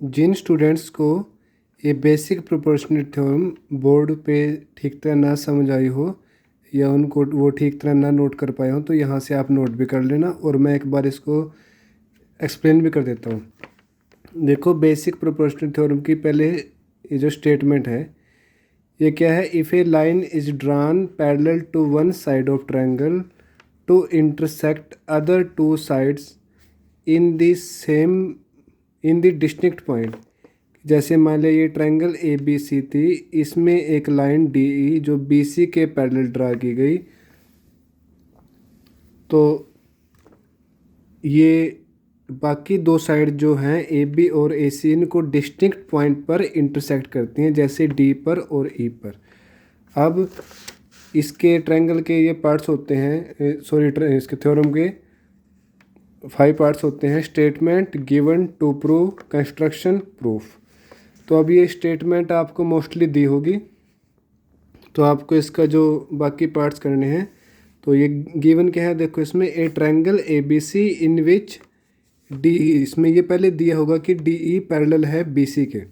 जिन students को ये basic proportional theorem board पे ठीक तरह ना समझ आई हो या उनको वो ठीक तरह ना नोट कर पाए हो तो यहाँ से आप नोट भी कर लेना और मैं एक बार इसको एक्सप्लेन भी कर देता हूँ। देखो, बेसिक प्रोपोर्शनल थ्योरम की पहले ये जो स्टेटमेंट है ये क्या है। If a line is drawn parallel to one side of triangle to intersect other two sides in the same in the distinct point. जैसे मान लिया ये ट्रायंगल ए बी सी थी, इसमें एक लाइन डी ई जो बी सी के parallel draw की गई, तो ये बाकी दो साइड जो हैं ए बी और ए सी इनको डिस्टिंक्ट पॉइंट पर इंटरसेक्ट करती हैं, जैसे डी पर और ई पर। अब इसके ट्रायंगल के ये पार्ट्स होते हैं, सॉरी इसके थ्योरम के 5 पार्ट्स होते हैं। Statement, given, to prove, construction, proof. तो अब ये स्टेटमेंट आपको मोस्टली दी होगी, तो आपको इसका जो बाकी पार्ट्स करने हैं। तो ये गिवन क्या है, देखो इसमें A triangle A B C in which D E, इसमें ये पहले दिया होगा कि डी ई पैरेलल है बी सी के।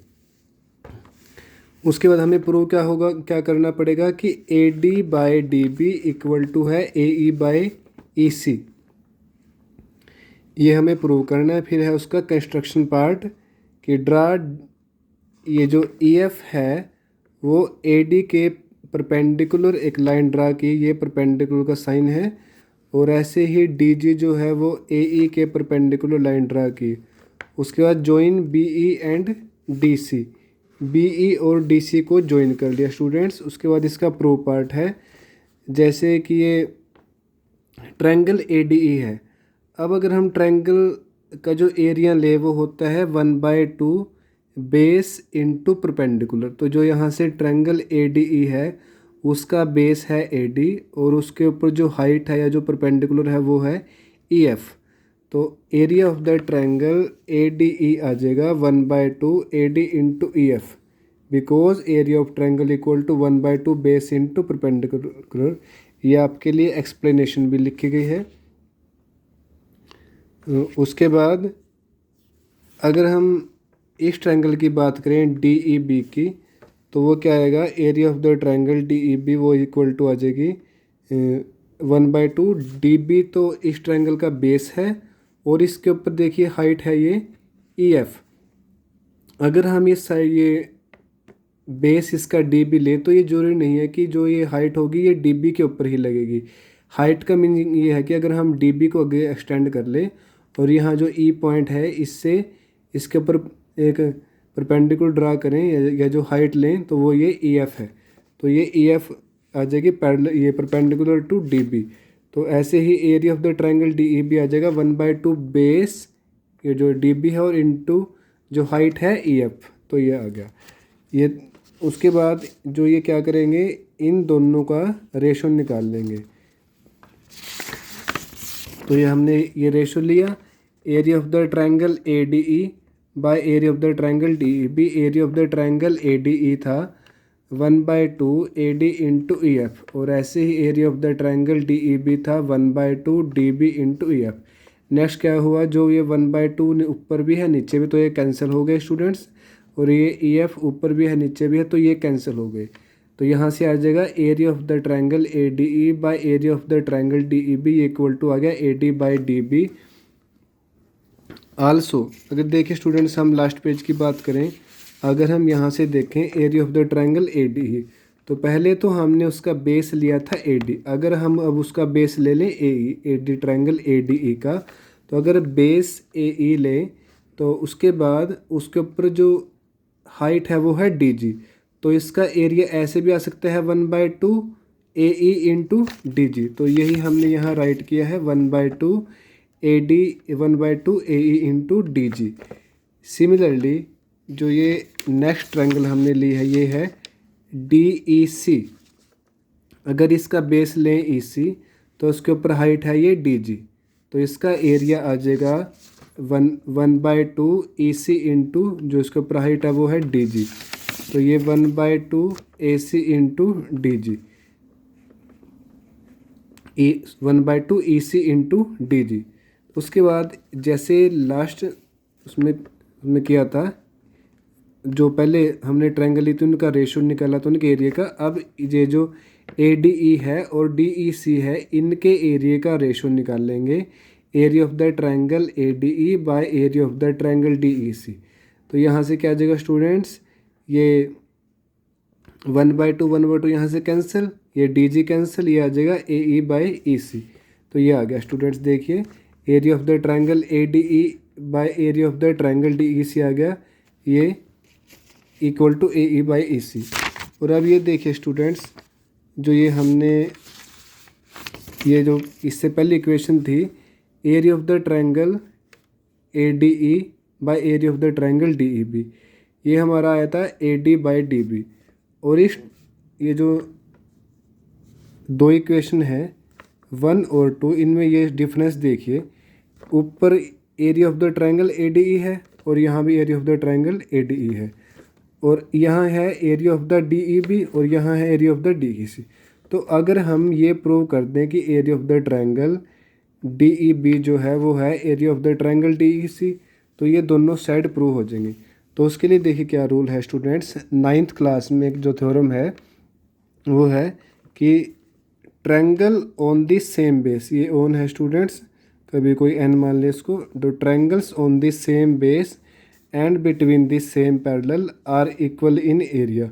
उसके बाद हमें प्रूव क्या होगा, क्या करना पड़ेगा कि A D by D B equal to है ए ई बाई ई सी, ये हमें प्रूव करना है। फिर है उसका कंस्ट्रक्शन पार्ट कि ड्रा, ये जो ई एफ है वो ए डी के परपेंडिकुलर एक लाइन ड्रा की, ये परपेंडिकुलर का साइन है। और ऐसे ही डी जी जो है वो ए ई के परपेंडिकुलर लाइन ड्रा की। उसके बाद join B E and D C, B E और डी सी को जॉइन कर लिया स्टूडेंट्स। उसके बाद इसका प्रूव पार्ट है, जैसे कि ये ट्रायंगल ए डी ई है। अब अगर हम ट्रायंगल का जो एरिया ले वो होता है 1/2 बेस इंटू परपेंडिकुलर। तो जो यहाँ से ट्रायंगल ए डी ई है उसका बेस है ए डी और उसके ऊपर जो हाइट है या जो परपेंडिकुलर है वो है ई एफ। तो area of the triangle A D E आ जाएगा 1/2 A D into E F, because area of triangle equal to 1/2 base into perpendicular. ये आपके लिए एक्सप्लेनेशन भी लिखी गई है। उसके बाद अगर हम इस ट्रायंगल की बात करें डी ई बी की, तो वो क्या आएगा, area of the triangle D E B वो इक्वल टू आ जाएगी 1/2 डी बी। तो इस ट्रायंगल का बेस है और इसके ऊपर देखिए हाइट है ये ई एफ। अगर हम ये बेस इसका डी बी ले तो ये जरूरी नहीं है कि जो ये हाइट होगी ये डी बी के ऊपर ही लगेगी। हाइट का मीनिंग ये है कि अगर हम डी बी को आगे एक्सटेंड कर ले और यहाँ जो ई पॉइंट है इससे इसके ऊपर एक परपेंडिकुलर ड्रा करें या जो हाइट लें तो वो ये ई एफ है। तो ये ई एफ आ जाएगी पैरेलल, ये परपेंडिकुलर टू डी बी। तो ऐसे ही area of the triangle D E B आ जाएगा 1/2 बेस, ये जो डी बी है, और इनटू जो हाइट है ई एफ। तो ये आ गया ये। उसके बाद जो ये क्या करेंगे, इन दोनों का रेशो निकाल लेंगे। तो ये हमने ये रेशो लिया, area of the triangle A D E by area of the triangle D E B. Area of the triangle A D E था 1/2 A D into E F, और ऐसे ही area of the triangle D E B था 1/2 D B into E F. Next क्या हुआ, जो ये 1/2 ऊपर भी है नीचे भी, तो ये कैंसिल हो गए स्टूडेंट्स। और ये ई एफ ऊपर भी है नीचे भी है, तो ये कैंसिल हो गए। तो यहाँ से आ जाएगा area of the triangle A D E by area of the triangle D E B equal to आ गया A D by D B. Also अगर देखिए स्टूडेंट्स, हम लास्ट पेज की बात करें, अगर हम यहाँ से देखें area of the triangle A D ई, तो पहले तो हमने उसका बेस लिया था ए डी। अगर हम अब उसका बेस ले लें A D triangle A D ई का, तो अगर बेस ए ई लें तो उसके बाद उसके ऊपर जो हाइट है वो है डी जी। तो इसका एरिया ऐसे भी आ सकता है 1/2 ए ई इंटू डी जी। तो यही हमने यहाँ राइट किया है 1/2 A D 1/2 A E into D G. Similarly जो ये नेक्स्ट ट्रायंगल हमने ली है ये है डी ई सी। अगर इसका बेस लें ई सी तो उसके ऊपर हाइट है ये डी जी। तो इसका एरिया आ जाएगा 1/2 ई सी इंटू जो इसके ऊपर हाइट है वो है डी जी। तो ये 1/2 ए सी इंटू डी जी, 1/2 ई सी इंटू डी जी। उसके बाद जैसे लास्ट उसमें किया था जो पहले हमने ट्रायंगल ली थी उनका रेशियो निकाला था उनके एरिया का। अब ये जो ADE है और DEC है इनके एरिया का रेशियो निकाल लेंगे। Area of the triangle ADE by area of the triangle DEC। तो यहाँ से क्या आ जाएगा स्टूडेंट्स, ये 1/2 यहाँ से कैंसिल, ये DG कैंसिल, ये आ जाएगा AE बाय EC। तो ये आ गया स्टूडेंट्स, देखिए area of the triangle ADE by area of the triangle DEC आ गया, ये equal to AE by EC। और अब ये देखिए स्टूडेंट्स, जो ये हमने ये जो इससे पहले इक्वेशन थी, area of the triangle ADE by area of the triangle DEB, ये हमारा आया था AD बाई DB। और इस ये जो दो इक्वेशन है 1 और 2, इनमें ये डिफरेंस देखिए, ऊपर area of the triangle ADE है और यहाँ भी area of the triangle ADE है, और यहाँ है एरिया ऑफ द DEB और यहाँ है एरिया ऑफ द DEC। तो अगर हम ये प्रूव कर दें कि area of the triangle DEB जो है वो है area of the triangle DEC, तो ये दोनों साइड प्रूव हो जाएंगे। तो उसके लिए देखिए क्या रूल है स्टूडेंट्स, 9th क्लास में एक जो थ्योरम है वो है कि triangle on the same base, ये ऑन है स्टूडेंट्स, कभी कोई एन मान ले इसको, the triangles on the same base and between the same parallel are equal in area,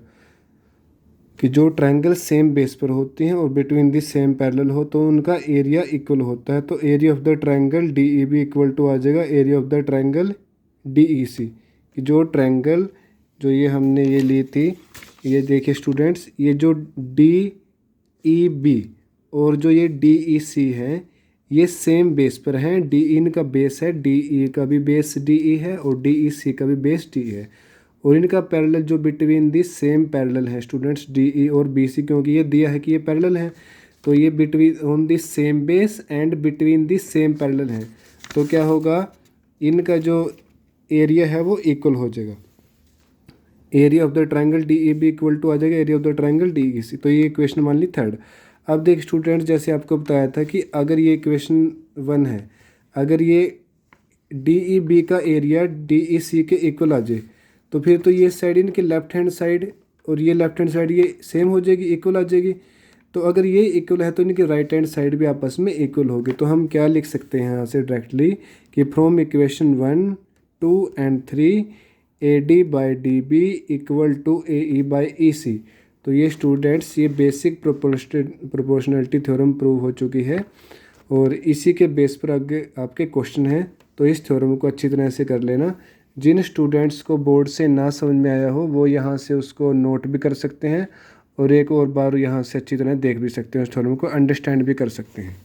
कि जो ट्रायंगल सेम बेस पर होती हैं और बिटवीन द सेम पैरेलल हो तो उनका एरिया इक्वल होता है। तो area of the triangle DEB equal to आ जाएगा area of the triangle DEC, कि जो ट्रायंगल जो ये हमने ये ली थी, ये देखिए स्टूडेंट्स, ये जो DEB और जो ये DEC है ये सेम बेस पर हैं। DE इनका बेस है, DE का भी बेस DE है और DEC का भी बेस DE है, और इनका पैरेलल जो बिटवीन दी सेम पैरेलल है स्टूडेंट्स DE और BC, क्योंकि ये दिया है कि ये पैरेलल है, तो ये between on the same base and between the same parallel है। तो क्या होगा, इनका जो एरिया है वो इक्वल हो जाएगा, area of the triangle DEB equal to आ जाएगा area of the triangle DEC। तो ये इक्वेशन मान ली थर्ड। अब देख स्टूडेंट्स, जैसे आपको बताया था कि अगर ये इक्वेशन 1 है, अगर ये DEB का एरिया DEC के इक्वल आ जाए तो फिर तो ये साइड इनके लेफ्ट हैंड साइड और ये लेफ्ट हैंड साइड ये सेम हो जाएगी, इक्वल आ जाएगी। तो अगर ये इक्वल है तो इनकी राइट हैंड साइड भी आपस में इक्वल होगी। तो हम क्या लिख सकते हैं यहाँ से डायरेक्टली कि from equation 1, 2 and 3 AD by DB equal to AE by EC। तो ये स्टूडेंट्स, ये बेसिक प्रोपोर्शनलिटी थ्योरम प्रूव हो चुकी है और इसी के बेस पर आगे आपके क्वेश्चन हैं। तो इस थ्योरम को अच्छी तरह से कर लेना। जिन स्टूडेंट्स को बोर्ड से ना समझ में आया हो वो यहाँ से उसको नोट भी कर सकते हैं और एक और बार यहाँ से अच्छी तरह देख भी सकते हैं, उस थ्योरम को अंडरस्टैंड भी कर सकते हैं।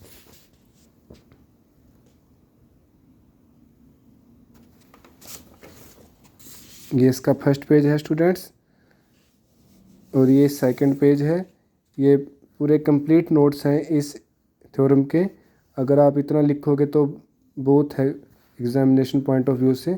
ये इसका फर्स्ट पेज है स्टूडेंट्स और ये सेकंड पेज है। ये पूरे कंप्लीट नोट्स हैं इस थ्योरम के। अगर आप इतना लिखोगे तो बहुत है एग्जामिनेशन पॉइंट ऑफ व्यू से।